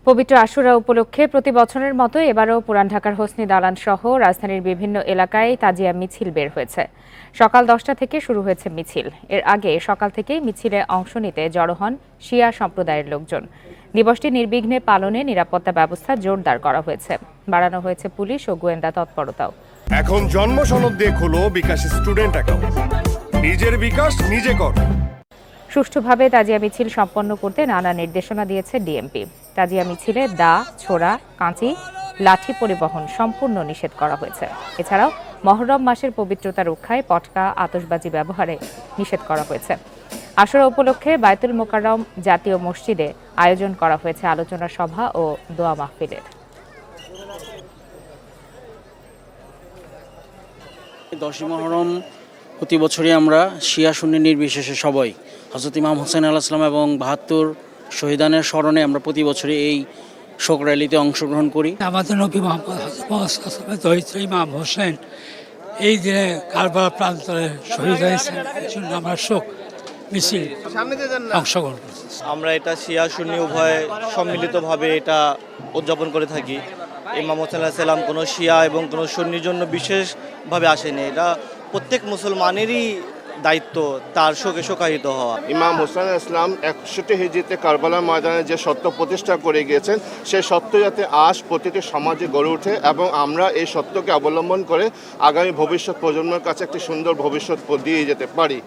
পবিত্র আশুরা উপলক্ষে প্রতি বছরের মতো এবারও পুরান ঢাকার হোসনি দালান সহ রাজধানীর বিভিন্ন এলাকায় তাজিয়া মিছিল বের হয়েছে। সকাল 10টা থেকে শুরু হয়েছে মিছিল। এর আগে সকাল থেকেই মিছিলে অংশ নিতে জড়ো হন শিয়া সম্প্রদায়ের লোকজন। দিবসটি নির্বিঘ্নে পালনে নিরাপত্তা ব্যবস্থা জোরদার করা হয়েছে। বাড়ানো হয়েছে পুলিশ ও গোয়েন্দা তৎপরতাও। এখন জন্ম সনদ দিয়ে খোলো বিকাশ স্টুডেন্ট অ্যাকাউন্ট। নিজের বিকাশ নিজে কর। সুষ্ঠুভাবে তাজিয়া মিছিল সম্পন্ন করতে নানা নির্দেশনা দিয়েছে ডিএমপি। তাজিয়া মিছিলে দা, ছোরা, কাঁচি, লাঠি পরিবহন সম্পূর্ণ নিষেধ করা হয়েছে। এছাড়াও মহররম মাসের পবিত্রতা রক্ষায় পটকা, আতশবাজি ব্যবহারে নিষেধ করা হয়েছে। আশুরা উপলক্ষে বায়তুল মোকাররম জাতীয় মসজিদে আয়োজন করা হয়েছে আলোচনা সভা ও দোয়া মাহফিলের। 10ই মুহররম প্রতি বছরই আমরা শিয়া সুন্নি নির্বিশেষে সবাই হযরত ইমাম হোসেন আলাইহিস সালাম এবং ৭২ শহীদানের স্মরণে আমরা প্রতি বছরই এই শোক র্যালিতে অংশগ্রহণ করি। আমাদের নবী মুহাম্মদ হযরত ইমাম হোসেন এই দিনে কারবালা প্রান্তরে শহীদ হয়েছেন, এই জন্য আমরা শোক মিছিল অংশগ্রহণ করছি। আমরা এটা শিয়া সুন্নি উভয় সম্মিলিতভাবে এটা উদযাপন করে থাকি। ইমাম হোসেন আলাইহিস সালাম কোনো শিয়া এবং কোনো সুন্নির জন্য বিশেষভাবে আসেনি। এটা প্রত্যেক মুসলমানেরই দায়িত্ব তার শোকে শোকাহিত হওয়া। ইমাম হোসেন ইসলাম 61 হিজরিতে কারবালার ময়দানে যে সত্য প্রতিষ্ঠা করে গিয়েছেন, সেই সত্য যাতে আজ প্রতিটি সমাজে গড়ে ওঠে এবং আমরা এই সত্যকে অবলম্বন করে আগামী ভবিষ্যৎ প্রজন্মের কাছে একটি সুন্দর ভবিষ্যৎ দিয়ে যেতে পারি।